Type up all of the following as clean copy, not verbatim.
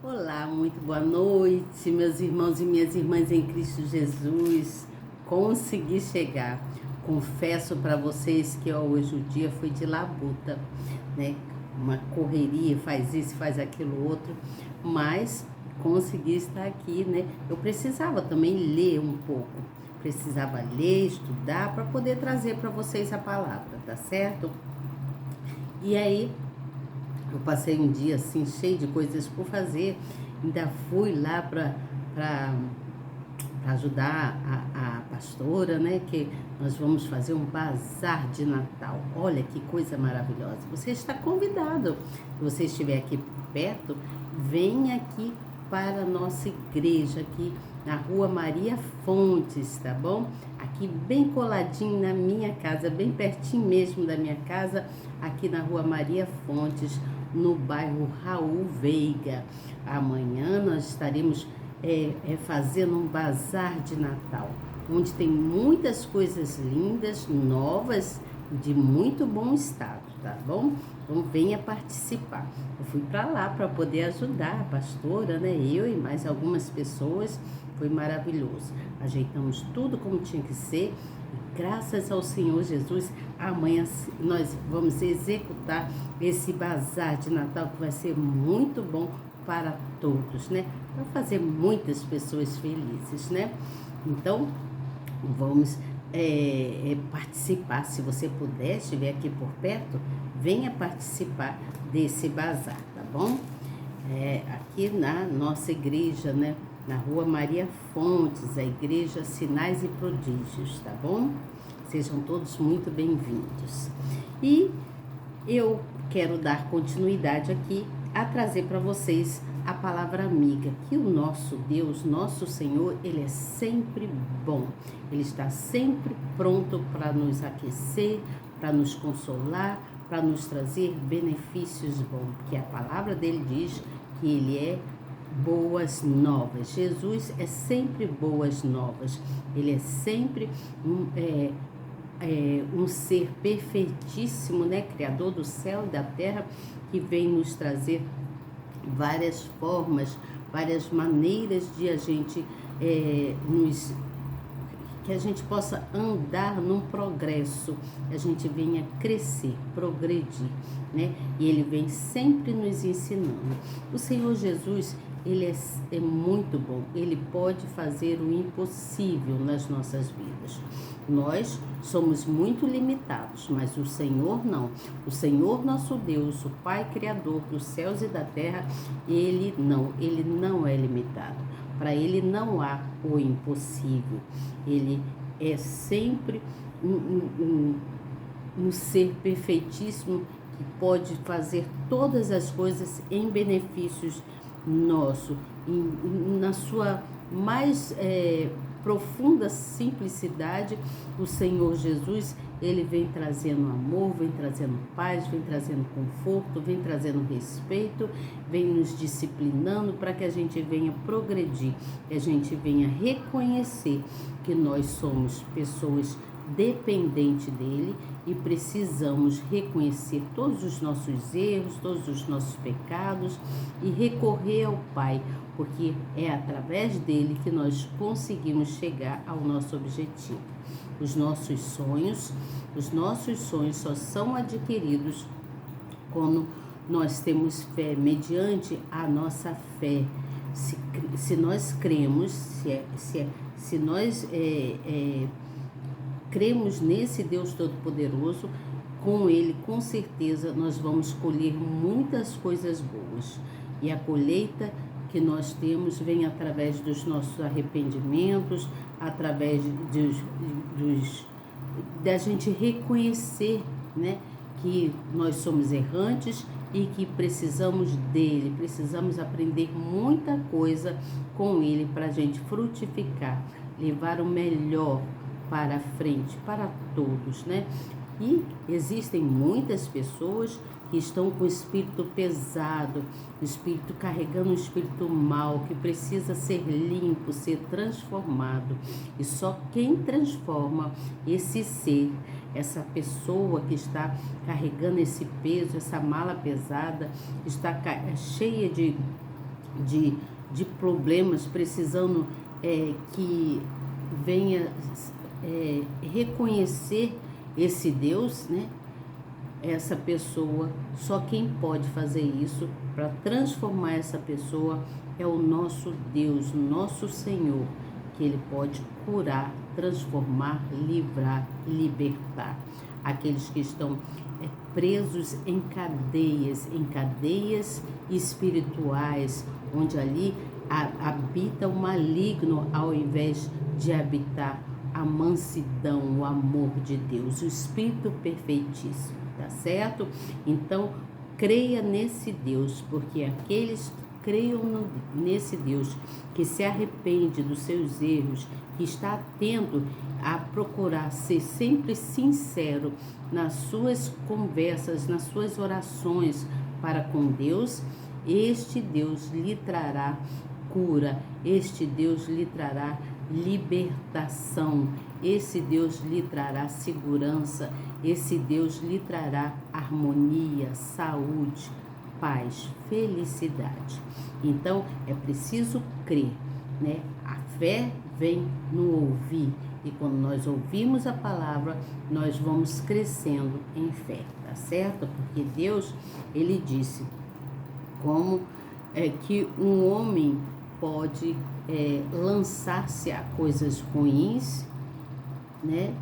Olá, muito boa noite, meus irmãos e minhas irmãs em Cristo Jesus. Consegui chegar. Confesso para vocês que hoje o dia foi de labuta, né? Uma correria, faz isso, faz aquilo outro, mas consegui estar aqui, né? Eu precisava também ler um pouco, precisava ler, estudar para poder trazer para vocês a palavra, tá certo? E aí eu passei um dia assim cheio de coisas por fazer. Ainda fui lá para ajudar a pastora, né? Que nós vamos fazer um bazar de Natal. Olha que coisa maravilhosa. Você está convidado. Se você estiver aqui perto, venha aqui para a nossa igreja, aqui na Rua Maria Fontes, tá bom? Aqui bem coladinho na minha casa, bem pertinho mesmo da minha casa, aqui na Rua Maria Fontes, no bairro Raul Veiga. Amanhã nós estaremos fazendo um bazar de Natal, onde tem muitas coisas lindas, novas, de muito bom estado, tá bom? Então venha participar. Eu fui para lá para poder ajudar a pastora, né? Eu e mais algumas pessoas. Foi maravilhoso. Ajeitamos tudo como tinha que ser. E graças ao Senhor Jesus, amanhã nós vamos executar esse bazar de Natal que vai ser muito bom para todos, né? Para fazer muitas pessoas felizes, né? Então, vamos participar. Se você puder, estiver aqui por perto, venha participar desse bazar, tá bom? Aqui na nossa igreja, né? Na Rua Maria Fontes, a igreja Sinais e Prodígios, tá bom? Sejam todos muito bem-vindos. E eu quero dar continuidade aqui a trazer para vocês a palavra amiga, que o nosso Deus, nosso Senhor, Ele é sempre bom. Ele está sempre pronto para nos aquecer, para nos consolar, para nos trazer benefícios bons, porque a palavra dele diz que Ele é boas novas. Jesus é sempre boas novas. Ele é sempre um ser perfeitíssimo, né? Criador do céu e da terra, que vem nos trazer várias formas, várias maneiras de a gente que a gente possa andar num progresso, a gente venha crescer, progredir, né? E Ele vem sempre nos ensinando. O Senhor Jesus, Ele é muito bom, Ele pode fazer o impossível nas nossas vidas. Nós somos muito limitados, mas o Senhor não. O Senhor nosso Deus, o Pai Criador dos céus e da terra, Ele não é limitado. Para Ele não há o impossível. Ele é sempre um ser perfeitíssimo que pode fazer todas as coisas em benefícios nosso, na sua mais profunda simplicidade. O Senhor Jesus, Ele vem trazendo amor, vem trazendo paz, vem trazendo conforto, vem trazendo respeito, vem nos disciplinando para que a gente venha progredir, que a gente venha reconhecer que nós somos pessoas dependentes dele e precisamos reconhecer todos os nossos erros, todos os nossos pecados e recorrer ao Pai, porque é através dele que nós conseguimos chegar ao nosso objetivo. Os nossos sonhos só são adquiridos quando nós temos fé, mediante a nossa fé. Se nós cremos, se nós cremos nesse Deus Todo-Poderoso, com Ele, com certeza, nós vamos colher muitas coisas boas. E a colheita que nós temos vem através dos nossos arrependimentos, através da gente reconhecer, né, que nós somos errantes e que precisamos dele, precisamos aprender muita coisa com ele para a gente frutificar, levar o melhor para frente, para todos, né? E existem muitas pessoas que estão com o espírito pesado, o espírito carregando um espírito mau, que precisa ser limpo, ser transformado. E só quem transforma esse ser, essa pessoa que está carregando esse peso, essa mala pesada, está cheia de, de problemas, precisando que venha reconhecer esse Deus, né? Essa pessoa, só quem pode fazer isso para transformar essa pessoa é o nosso Deus, o nosso Senhor, que Ele pode curar, transformar, livrar, libertar. Aqueles que estão presos em cadeias espirituais, onde ali habita o maligno ao invés de habitar a mansidão, o amor de Deus, o Espírito perfeitíssimo, tá certo? Então, creia nesse Deus, porque aqueles que creiam nesse Deus, que se arrepende dos seus erros, que está atento a procurar ser sempre sincero nas suas conversas, nas suas orações para com Deus, este Deus lhe trará cura, este Deus lhe trará libertação, esse Deus lhe trará segurança, esse Deus lhe trará harmonia, saúde, paz, felicidade. Então é preciso crer, né? A fé vem no ouvir, e quando nós ouvimos a palavra, nós vamos crescendo em fé, tá certo? Porque Deus, Ele disse como que um homem pode lançar-se a coisas ruins, né?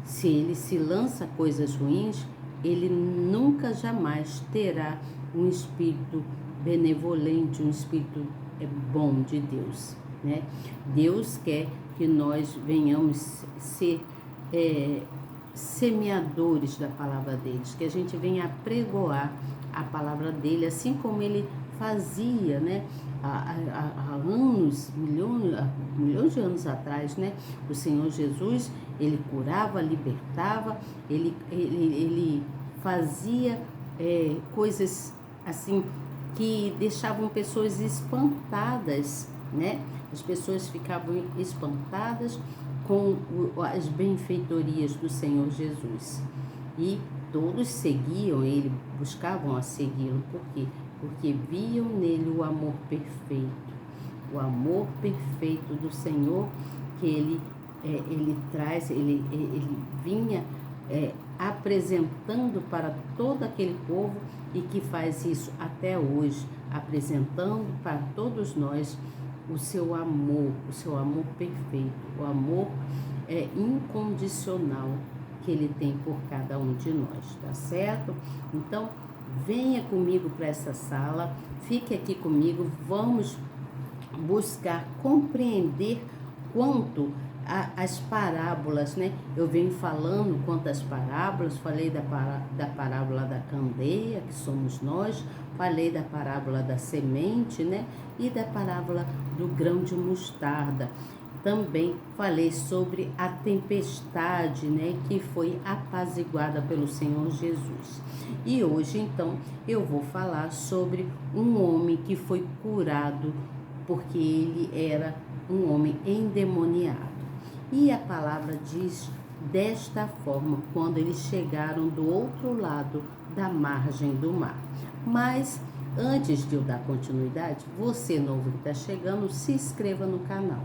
Se ele se lança a coisas ruins, ele nunca jamais terá um espírito benevolente, um espírito bom de Deus, né? Deus quer que nós venhamos ser semeadores da palavra deles, que a gente venha apregoar a palavra dele, assim como ele fazia, né? Há anos, milhões de anos atrás, né? O Senhor Jesus, ele curava, libertava, ele fazia coisas assim que deixavam pessoas espantadas, né? As pessoas ficavam espantadas com as benfeitorias do Senhor Jesus. E todos seguiam ele, buscavam a segui-lo. Por quê? Porque viam nele o amor perfeito. O amor perfeito do Senhor que ele traz, ele vinha apresentando para todo aquele povo e que faz isso até hoje, apresentando para todos nós o seu amor perfeito, o amor incondicional que ele tem por cada um de nós, tá certo? Então, venha comigo para essa sala, fique aqui comigo, vamos buscar compreender quanto as parábolas, né? Eu venho falando quantas parábolas, falei da parábola da candeia, que somos nós, falei da parábola da semente, né? E da parábola do grão de mostarda. Também falei sobre a tempestade, né, que foi apaziguada pelo Senhor Jesus. E hoje, então, eu vou falar sobre um homem que foi curado porque ele era um homem endemoniado. E a palavra diz desta forma, quando eles chegaram do outro lado da margem do mar. Mas, antes de eu dar continuidade, você novo que está chegando, se inscreva no canal.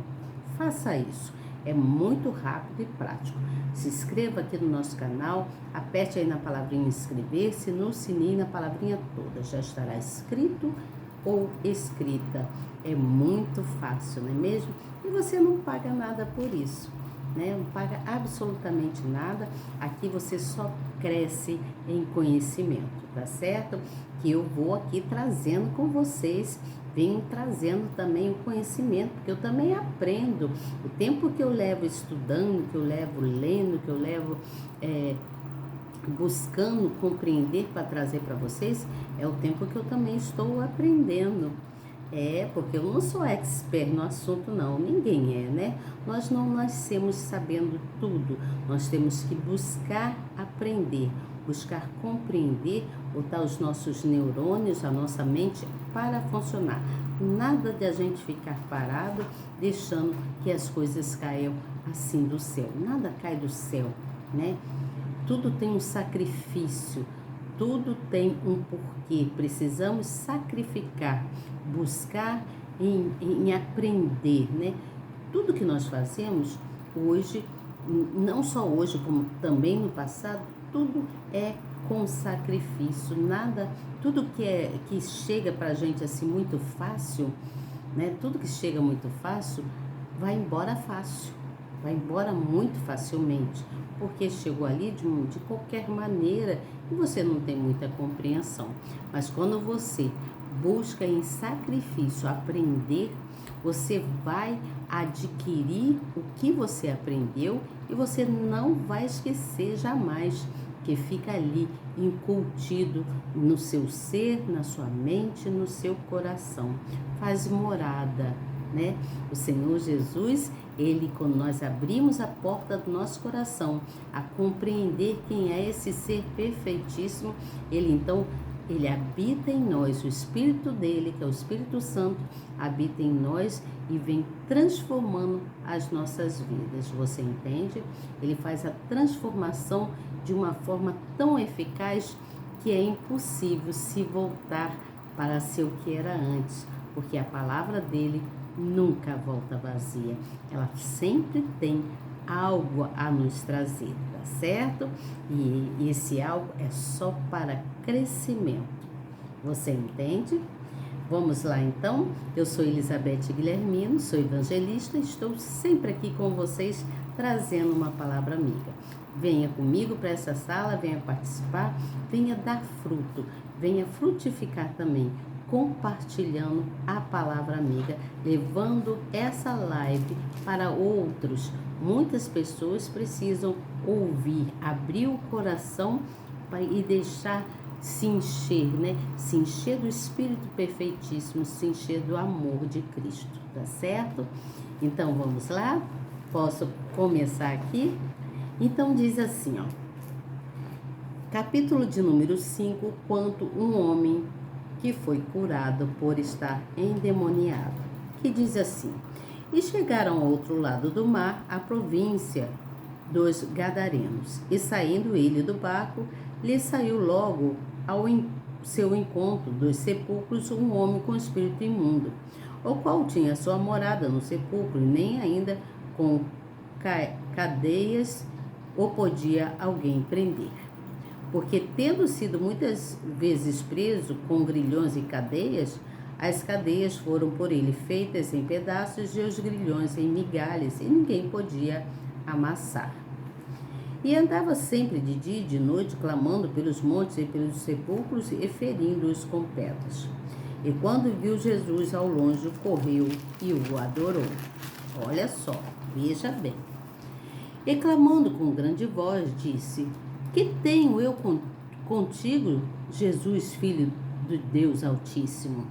Faça isso, é muito rápido e prático. Se inscreva aqui no nosso canal, aperte aí na palavrinha inscrever-se, no sininho, na palavrinha toda, já estará escrito ou escrita. É muito fácil, não é mesmo? E você não paga nada por isso, né? Não paga absolutamente nada. Aqui você só cresce em conhecimento, tá certo? Que eu vou aqui trazendo com vocês, venho trazendo também o conhecimento, porque eu também aprendo. O tempo que eu levo estudando, que eu levo lendo, que eu levo buscando compreender para trazer para vocês, é o tempo que eu também estou aprendendo. Porque eu não sou expert no assunto, não. Ninguém é, né? Nós não nascemos sabendo tudo. Nós temos que buscar aprender, buscar compreender, botar os nossos neurônios, a nossa mente para funcionar. Nada de a gente ficar parado, deixando que as coisas caiam assim do céu. Nada cai do céu, né? Tudo tem um sacrifício. tudo tem um porquê. Precisamos sacrificar, buscar em aprender, né? Tudo que nós fazemos hoje, não só hoje, como também no passado, tudo é com sacrifício. Nada, tudo que chega para a gente assim muito fácil, né? Tudo que chega muito fácil vai embora fácil, vai embora muito facilmente, porque chegou ali de qualquer maneira e você não tem muita compreensão. Mas quando você busca em sacrifício aprender, você vai adquirir o que você aprendeu e você não vai esquecer jamais, que fica ali incutido no seu ser, na sua mente, no seu coração. Faz morada, né? O Senhor Jesus, Ele, quando nós abrimos a porta do nosso coração a compreender quem é esse ser perfeitíssimo, Ele habita em nós, o Espírito dele, que é o Espírito Santo, habita em nós e vem transformando as nossas vidas. Você entende? Ele faz a transformação de uma forma tão eficaz que é impossível se voltar para ser o que era antes, porque a palavra dele nunca volta vazia. Ela sempre tem algo a nos trazer, tá certo? E esse algo é só para crescimento. Você entende? Vamos lá então. Eu sou Elizabeth Guilhermino, sou evangelista, estou sempre aqui com vocês trazendo uma palavra amiga. Venha comigo para essa sala, venha participar, venha dar fruto, venha frutificar também, compartilhando a palavra amiga, levando essa live para outros. Muitas pessoas precisam ouvir, abrir o coração e deixar se encher, né? Se encher do Espírito perfeitíssimo, se encher do amor de Cristo, tá certo? Então vamos lá? Posso começar aqui? Então diz assim, ó. Capítulo de número 5, quanto um homem que foi curado por estar endemoniado, que diz assim: e chegaram ao outro lado do mar, a província dos Gadarenos, e saindo ele do barco, lhe saiu logo ao seu encontro dos sepulcros um homem com espírito imundo, o qual tinha sua morada no sepulcro, e nem ainda com cadeias o podia alguém prender. Porque, tendo sido muitas vezes preso com grilhões e cadeias, as cadeias foram por ele feitas em pedaços e os grilhões em migalhas, e ninguém podia amassar. E andava sempre de dia e de noite, clamando pelos montes e pelos sepulcros e ferindo-os com pedras. E quando viu Jesus ao longe, correu e o adorou. Olha só, veja bem. E clamando com grande voz, disse: que tenho eu contigo, Jesus, Filho do Deus Altíssimo?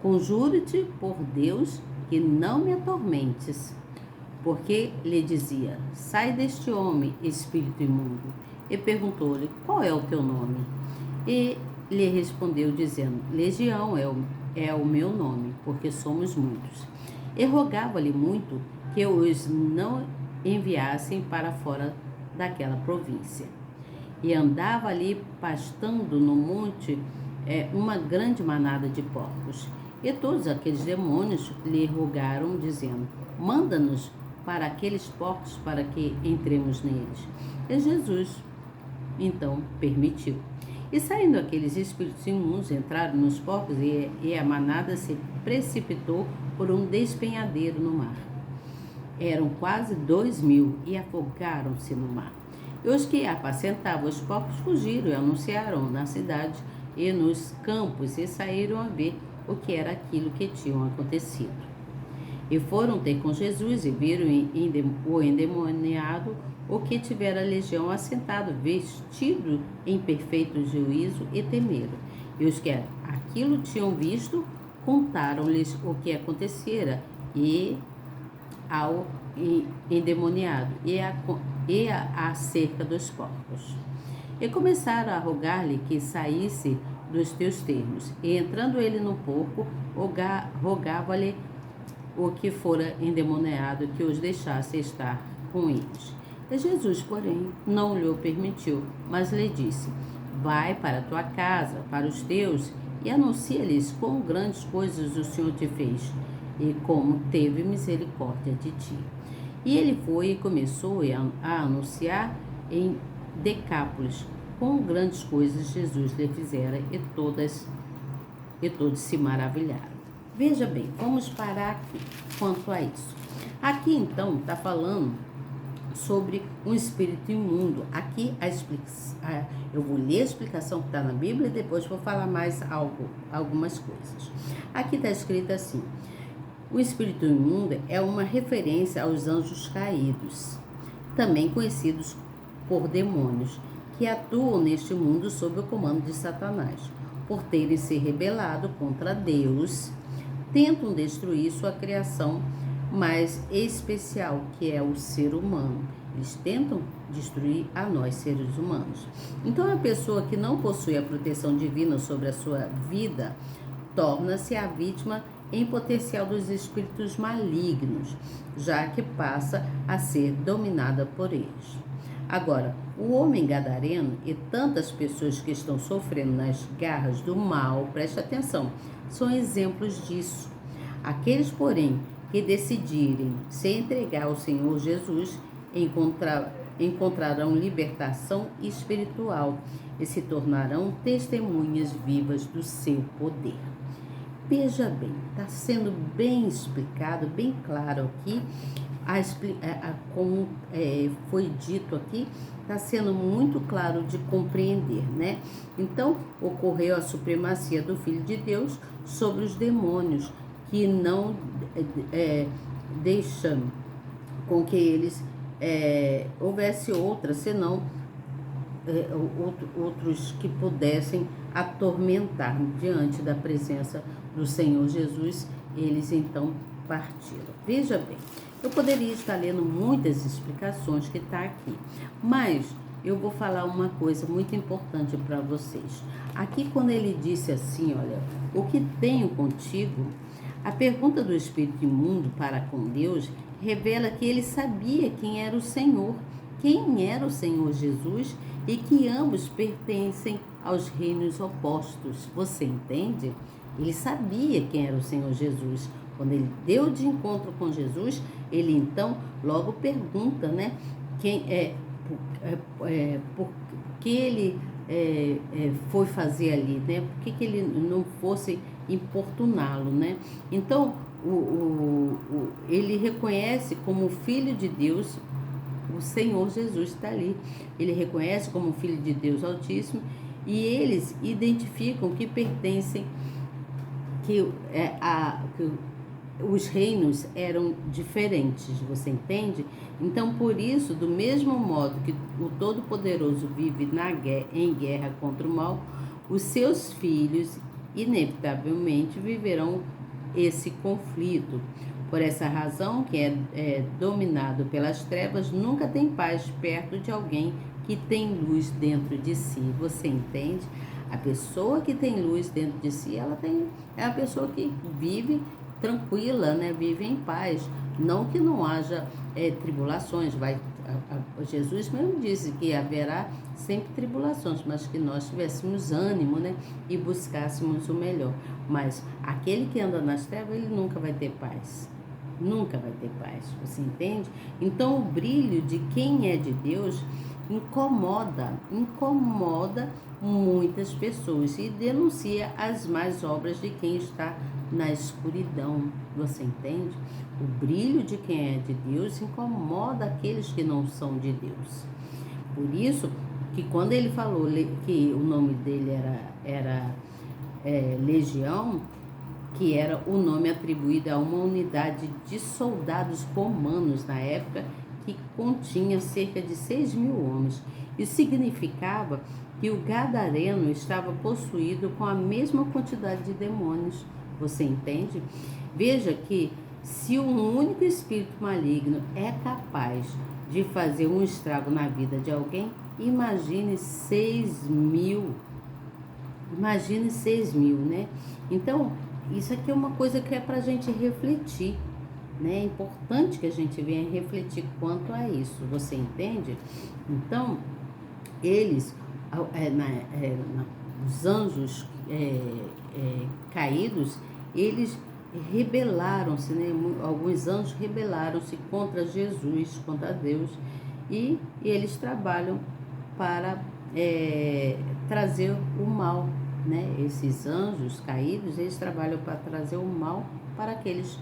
Conjuro-te por Deus que não me atormentes. Porque lhe dizia: sai deste homem, espírito imundo. E perguntou-lhe: qual é o teu nome? E lhe respondeu, dizendo: Legião é o meu nome, porque somos muitos. E rogava-lhe muito que os não enviassem para fora daquela província. E andava ali pastando no monte uma grande manada de porcos. E todos aqueles demônios lhe rogaram, dizendo: manda-nos para aqueles porcos, para que entremos neles. E Jesus então permitiu. E saindo aqueles espíritos imundos, entraram nos porcos, e a manada se precipitou por um despenhadeiro no mar. Eram quase 2.000 e afogaram-se no mar. E os que apacentavam os porcos fugiram e anunciaram na cidade e nos campos, e saíram a ver o que era aquilo que tinha acontecido. E foram ter com Jesus e viram o endemoniado, o que tivera a legião, assentado, vestido em perfeito juízo, e temeram. E os que aquilo tinham visto, contaram-lhes o que acontecera e ao endemoniado e acerca dos porcos. E começaram a rogar-lhe que saísse dos teus termos. E entrando ele no porco, rogava-lhe o que fora endemoniado que os deixasse estar com eles. E Jesus, porém, não lhe o permitiu, mas lhe disse: vai para a tua casa, para os teus, e anuncia-lhes quão grandes coisas o Senhor te fez, e como teve misericórdia de ti. E ele foi e começou a anunciar em Decápolis quão grandes coisas Jesus lhe fizera, e todos se maravilharam. Veja bem, vamos parar aqui quanto a isso. Aqui então está falando sobre um espírito imundo. Aqui eu vou ler a explicação que está na Bíblia e depois vou falar mais algumas coisas. Aqui está escrito assim: o espírito imundo é uma referência aos anjos caídos, também conhecidos por demônios, que atuam neste mundo sob o comando de Satanás. Por terem se rebelado contra Deus, tentam destruir sua criação mais especial, que é o ser humano. Eles tentam destruir a nós, seres humanos. Então, a pessoa que não possui a proteção divina sobre a sua vida torna-se a vítima em potencial dos espíritos malignos, já que passa a ser dominada por eles. Agora, o homem gadareno e tantas pessoas que estão sofrendo nas garras do mal, preste atenção, são exemplos disso. Aqueles, porém, que decidirem se entregar ao Senhor Jesus encontrarão libertação espiritual e se tornarão testemunhas vivas do seu poder. Veja bem, está sendo bem explicado, bem claro aqui, como foi dito aqui, está sendo muito claro de compreender, né? Então, ocorreu a supremacia do Filho de Deus sobre os demônios, que não deixam com que eles houvesse outra, senão outros que pudessem atormentar diante da presença do Senhor Jesus. Eles então partiram. Veja bem, eu poderia estar lendo muitas explicações que está aqui, mas eu vou falar uma coisa muito importante para vocês. Aqui, quando ele disse assim, olha, o que tenho contigo, a pergunta do espírito imundo para com Deus revela que ele sabia quem era o Senhor Jesus, e que ambos pertencem aos reinos opostos. Você entende? Ele sabia quem era o Senhor Jesus. Quando ele deu de encontro com Jesus, ele então logo pergunta, né? Por que ele foi fazer ali, né? Por que ele não fosse importuná-lo, né? Então, ele reconhece como filho de Deus. O Senhor Jesus está ali. Ele reconhece como Filho de Deus Altíssimo, e eles identificam que pertencem, que os reinos eram diferentes, você entende? Então, por isso, do mesmo modo que o Todo-Poderoso vive em guerra contra o mal, os seus filhos, inevitavelmente, viverão esse conflito. Por essa razão, quem é dominado pelas trevas nunca tem paz perto de alguém que tem luz dentro de si. Você entende? A pessoa que tem luz dentro de si, é a pessoa que vive tranquila, né? Vive em paz. Não que não haja tribulações. Jesus mesmo disse que haverá sempre tribulações, mas que nós tivéssemos ânimo, né? E buscássemos o melhor. Mas aquele que anda nas trevas, ele nunca vai ter paz. Nunca vai ter paz, você entende? Então, o brilho de quem é de Deus incomoda muitas pessoas e denuncia as más obras de quem está na escuridão, você entende? O brilho de quem é de Deus incomoda aqueles que não são de Deus. Por isso que quando ele falou que o nome dele era Legião, que era o nome atribuído a uma unidade de soldados romanos na época, que continha cerca de 6.000 homens. Isso significava que o gadareno estava possuído com a mesma quantidade de demônios. Você entende? Veja que se um único espírito maligno é capaz de fazer um estrago na vida de alguém, imagine 6.000. Imagine 6.000, né? Então, isso aqui é uma coisa que é para a gente refletir, né? É importante que a gente venha refletir quanto a isso, você entende? Então, eles os anjos caídos, eles rebelaram-se, né? Alguns anjos rebelaram-se contra Jesus, contra Deus, e eles trabalham para trazer o mal, né? Esses anjos caídos, eles trabalham para trazer o mal para aqueles,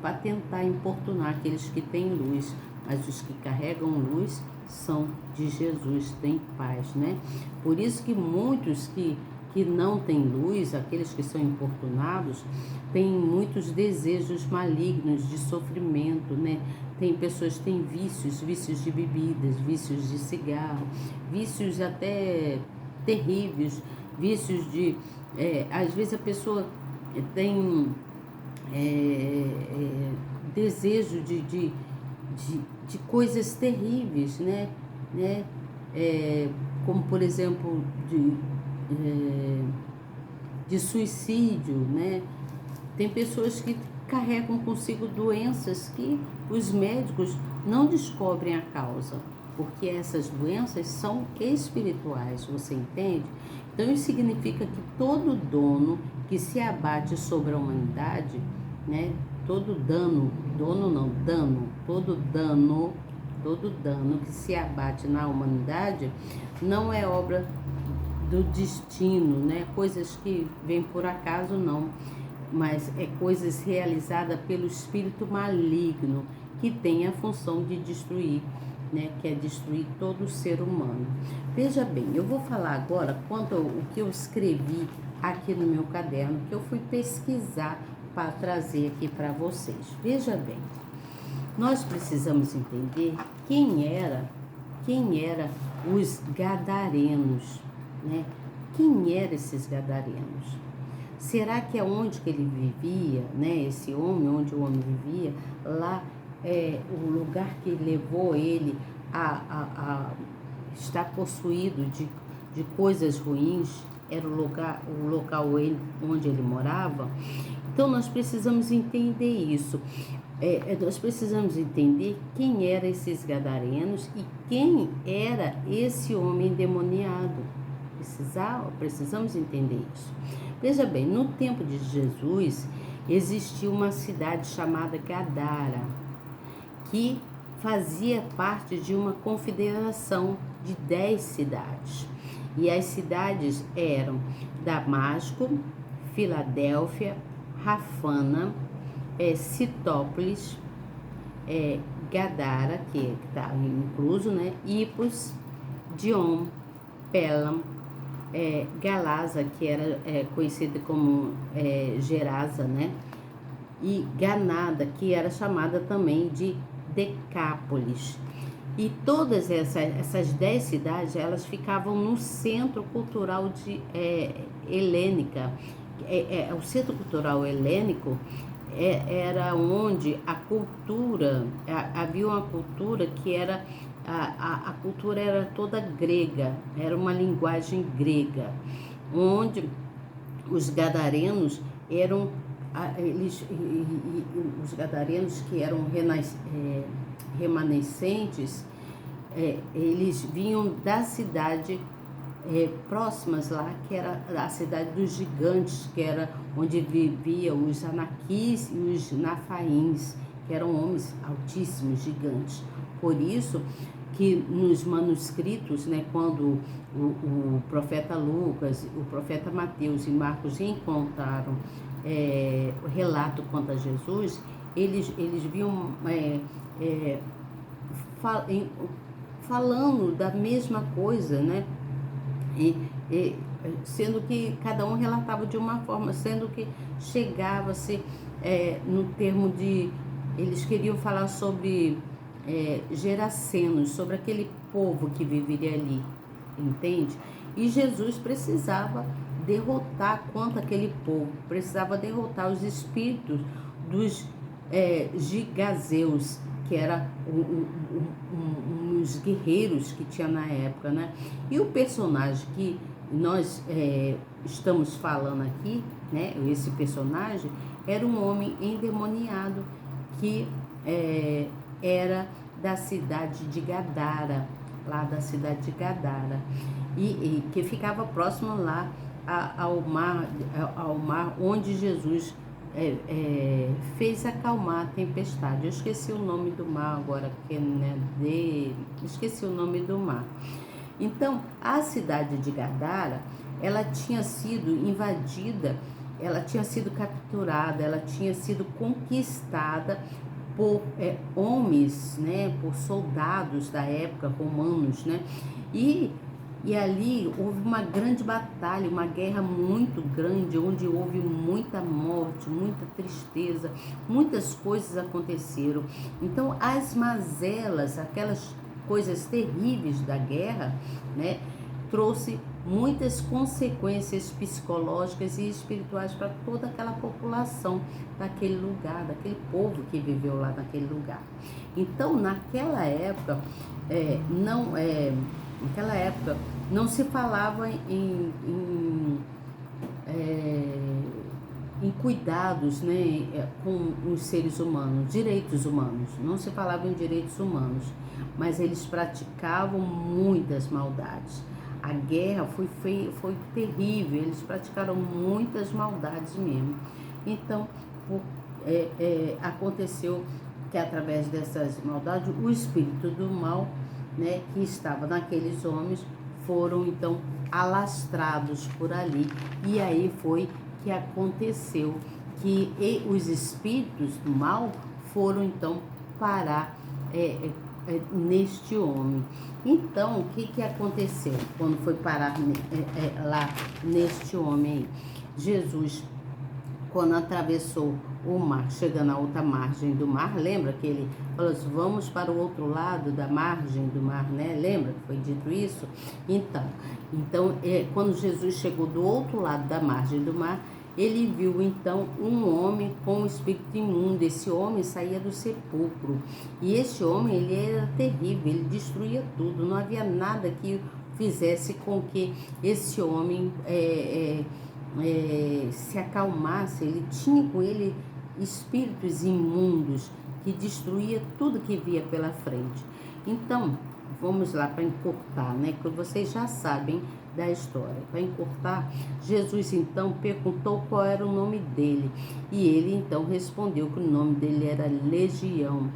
para tentar importunar aqueles que têm luz, mas os que carregam luz são de Jesus, têm paz, né? Por isso que muitos que não têm luz, aqueles que são importunados, têm muitos desejos malignos de sofrimento, né? Tem pessoas que têm vícios de bebidas, vícios de cigarro, vícios até terríveis, vícios de... às vezes a pessoa tem desejo de coisas terríveis, né? Como, por exemplo, de suicídio, né? Tem pessoas que carregam consigo doenças que os médicos não descobrem a causa, porque essas doenças são espirituais, você entende? Então isso significa que todo dono que se abate sobre a humanidade, né? Todo dano que se abate na humanidade não é obra do destino, né? Coisas que vêm por acaso, não, mas é coisas realizadas pelo espírito maligno, que tem a função de destruir, né? Que é destruir todo ser humano. Veja bem, eu vou falar agora quanto ao que eu escrevi aqui no meu caderno, que eu fui pesquisar para trazer aqui para vocês. Veja bem, nós precisamos entender quem era os gadarenos, né? Quem eram esses gadarenos? Será que é onde que ele vivia, né? Esse homem, onde o homem vivia, lá o lugar que levou ele a estar possuído de coisas ruins, era o local onde ele morava? Então nós precisamos entender isso. Nós precisamos entender quem eram esses gadarenos e quem era esse homem endemoniado. Precisamos entender isso. Veja bem, no tempo de Jesus, existia uma cidade chamada Gadara, que fazia parte de uma confederação de 10 cidades. E as cidades eram Damasco, Filadélfia, Rafana, Citópolis, Gadara, que está incluso, né? Ipos, Dion, Pelam, Galaza, que era conhecida como Gerasa, né? E Ganada, que era chamada também de Decápolis. E todas essas 10 cidades, elas ficavam no centro cultural helênica. O centro cultural helênico era onde a cultura, havia uma cultura que era, a cultura era toda grega, era uma linguagem grega, onde os gadarenos eram, os gadarenos que eram remanescentes, eles vinham da cidade próximas lá, que era a cidade dos gigantes, que era onde viviam os anaquis e os nafaíns, que eram homens altíssimos, gigantes. Por isso que nos manuscritos, né, quando o profeta Lucas, o profeta Mateus e Marcos encontraram o relato quanto a Jesus, eles viam falando da mesma coisa, né? Sendo que cada um relatava de uma forma, sendo que chegava-se no termo de... Eles queriam falar sobre Gerasenos, sobre aquele povo que viveria ali, entende? E Jesus precisava derrotar contra aquele povo, precisava derrotar os espíritos dos gigazeus, que eram os guerreiros que tinha na época, né? E o personagem que nós estamos falando aqui, né? Esse personagem era um homem endemoniado que era da cidade de Gadara, lá da cidade de Gadara. e que ficava próximo lá ao mar onde Jesus fez acalmar a tempestade. Eu esqueci o nome do mar agora, esqueci o nome do mar. Então, a cidade de Gadara, ela tinha sido invadida, ela tinha sido capturada, ela tinha sido conquistada por homens, né, por soldados da época, romanos, né, e ali houve uma grande batalha, uma guerra muito grande, onde houve muita morte, muita tristeza, muitas coisas aconteceram. Então, as mazelas, aquelas coisas terríveis da guerra, né, trouxe muitas consequências psicológicas e espirituais para toda aquela população daquele lugar, daquele povo que viveu lá naquele lugar. Então, naquela época, não se falava em cuidados, né, com os seres humanos, direitos humanos. Não se falava em direitos humanos, mas eles praticavam muitas maldades. A guerra foi terrível, eles praticaram muitas maldades mesmo. Então, aconteceu que através dessas maldades, o espírito do mal, né, que estava naqueles homens, foram então alastrados por ali. E aí foi que aconteceu que os espíritos do mal foram então parar neste homem. Então, o que aconteceu quando foi parar lá neste homem aí? Jesus, quando atravessou o mar, chegando à outra margem do mar, lembra que ele falou assim, vamos para o outro lado da margem do mar, né? Lembra que foi dito isso? Então quando Jesus chegou do outro lado da margem do mar, ele viu então um homem com um espírito imundo. Esse homem saía do sepulcro. E esse homem, ele era terrível, ele destruía tudo. Não havia nada que fizesse com que esse homem se acalmasse. Ele tinha com ele espíritos imundos que destruía tudo que via pela frente. Então, vamos lá para encurtar, né? Que vocês já sabem da história. Para encurtar, Jesus então perguntou qual era o nome dele. E ele então respondeu que o nome dele era Legião.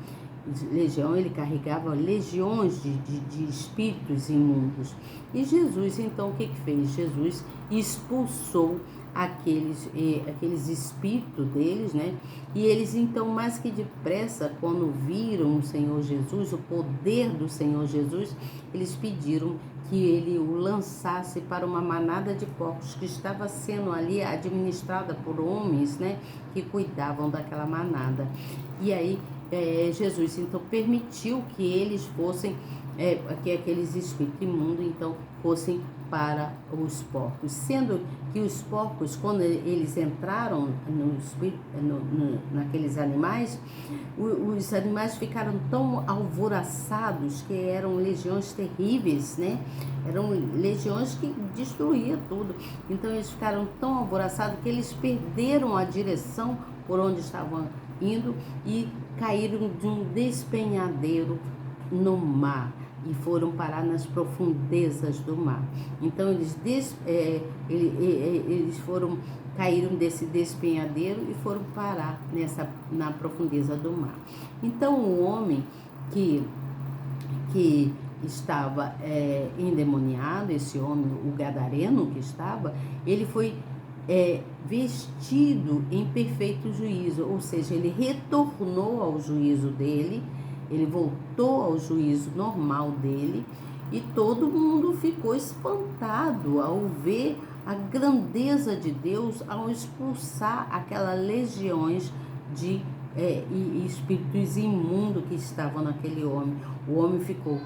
Legião, ele carregava legiões de espíritos imundos. E Jesus então o que fez? Jesus expulsou aqueles espíritos deles, né? E eles então, mais que depressa, quando viram o Senhor Jesus, o poder do Senhor Jesus, eles pediram que ele o lançasse para uma manada de porcos que estava sendo ali administrada por homens, né, que cuidavam daquela manada. E aí Jesus então permitiu que eles fossem, que aqueles espíritos imundos então fossem para os porcos, sendo que os porcos, quando eles entraram naqueles animais, os animais ficaram tão alvoroçados que eram legiões terríveis, né? Eram legiões que destruíam tudo. Então eles ficaram tão alvoroçados que eles perderam a direção por onde estavam indo e caíram de um despenhadeiro no mar e foram parar nas profundezas do mar. Então eles caíram desse despenhadeiro e foram parar na profundeza do mar. Então o homem que estava endemoniado, esse homem, o gadareno que estava, ele foi vestido em perfeito juízo, ou seja, ele retornou ao juízo dele, ele voltou ao juízo normal dele, e todo mundo ficou espantado ao ver a grandeza de Deus ao expulsar aquelas legiões de espíritos imundos que estavam naquele homem. O homem ficou,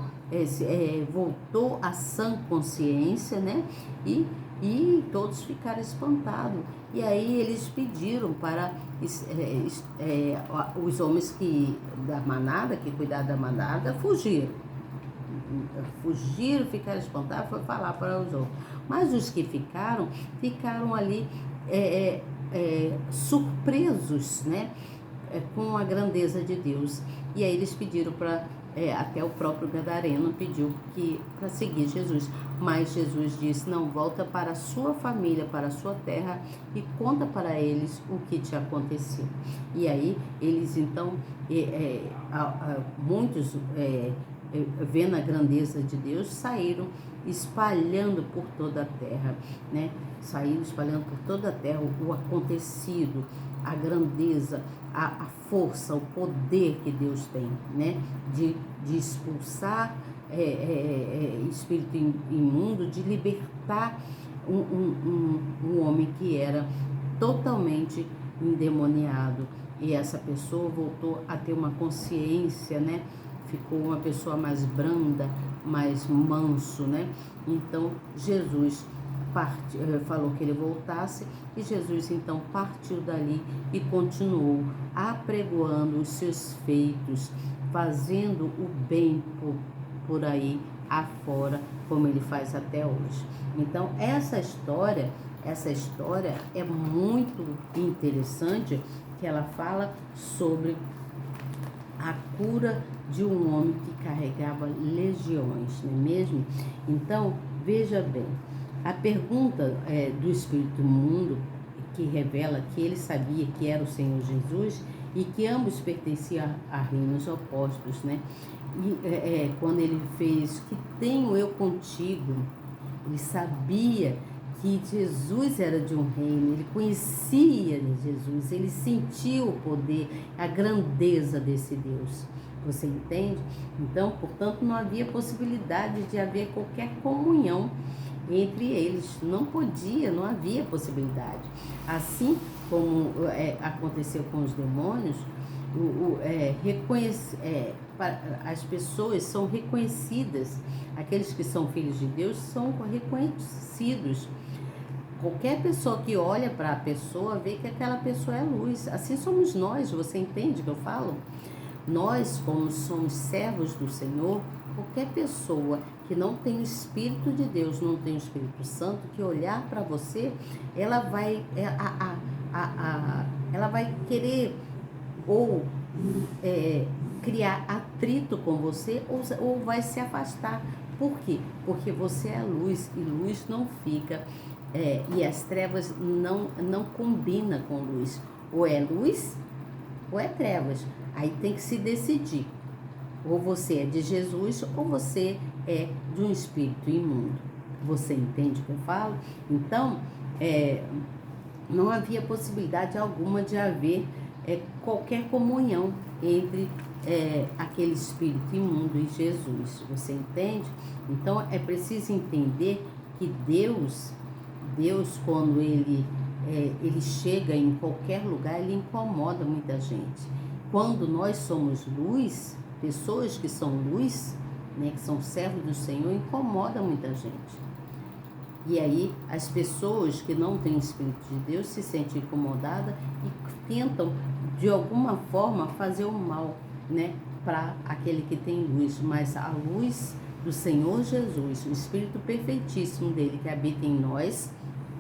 voltou à sã consciência, né? E todos ficaram espantados. E aí eles pediram para os homens da manada, que cuidavam da manada, fugiram, ficaram espantados, foi falar para os outros. Mas os que ficaram ali surpresos, né, com a grandeza de Deus. E aí eles pediram para até o próprio Gadareno pediu para seguir Jesus. Mas Jesus disse, não, volta para a sua família, para a sua terra e conta para eles o que te aconteceu. E aí eles então, muitos vendo a grandeza de Deus, saíram espalhando por toda a terra, né? Saíram espalhando por toda a terra o acontecido, a grandeza, a força, o poder que Deus tem, né? De expulsar espírito imundo, de libertar um homem que era totalmente endemoniado. E essa pessoa voltou a ter uma consciência, né? Ficou uma pessoa mais branda, mais manso, né? Então, Jesus falou que ele voltasse e Jesus então partiu dali e continuou apregoando os seus feitos, fazendo o bem por aí afora, como ele faz até hoje. Então, essa história é muito interessante, que ela fala sobre a cura de um homem que carregava legiões, não é mesmo? Então, veja bem, a pergunta do Espírito Mundo, que revela que ele sabia que era o Senhor Jesus e que ambos pertenciam a reinos opostos, né? E quando ele fez, que tenho eu contigo, ele sabia que Jesus era de um reino, ele conhecia Jesus, ele sentiu o poder, a grandeza desse Deus. Você entende? Então, portanto, não havia possibilidade de haver qualquer comunhão entre eles. Não havia possibilidade. Assim como aconteceu com os demônios, as pessoas são reconhecidas, aqueles que são filhos de Deus são reconhecidos. Qualquer pessoa que olha para a pessoa vê que aquela pessoa é luz. Assim somos nós, você entende o que eu falo? Nós, como somos servos do Senhor, qualquer pessoa que não tem o Espírito de Deus, não tem o Espírito Santo, que olhar para você, ela vai querer ou criar atrito com você ou vai se afastar. Por quê? Porque você é luz e luz não fica, e as trevas não combinam com luz. Ou é luz ou é trevas. Aí tem que se decidir. Ou você é de Jesus ou você é de um espírito imundo. Você entende o que eu falo? Então, não havia possibilidade alguma de haver qualquer comunhão entre aquele espírito imundo e Jesus. Você entende? Então, é preciso entender que Deus quando ele chega em qualquer lugar, ele incomoda muita gente. Quando nós somos luz, pessoas que são luz, né, que são servos do Senhor, incomoda muita gente. E aí as pessoas que não têm o Espírito de Deus se sentem incomodadas e tentam de alguma forma fazer o mal, né, para aquele que tem luz. Mas a luz do Senhor Jesus, o Espírito perfeitíssimo dele que habita em nós,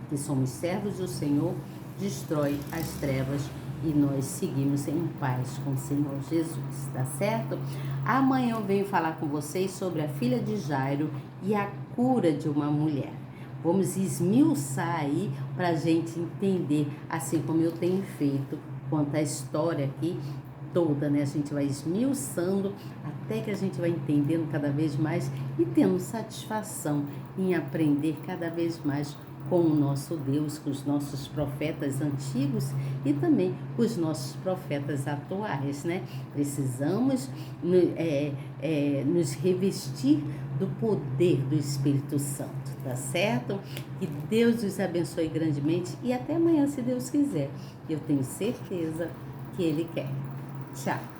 que somos servos do Senhor, destrói as trevas e nós seguimos em paz com o Senhor Jesus, tá certo? Amanhã eu venho falar com vocês sobre a filha de Jairo e a cura de uma mulher. Vamos esmiuçar aí para a gente entender, assim como eu tenho feito, quanto a história aqui toda, né? A gente vai esmiuçando até que a gente vai entendendo cada vez mais e tendo satisfação em aprender cada vez mais com o nosso Deus, com os nossos profetas antigos e também com os nossos profetas atuais, né? Precisamos nos revestir do poder do Espírito Santo, tá certo? Que Deus os abençoe grandemente e até amanhã, se Deus quiser. Eu tenho certeza que Ele quer. Tchau!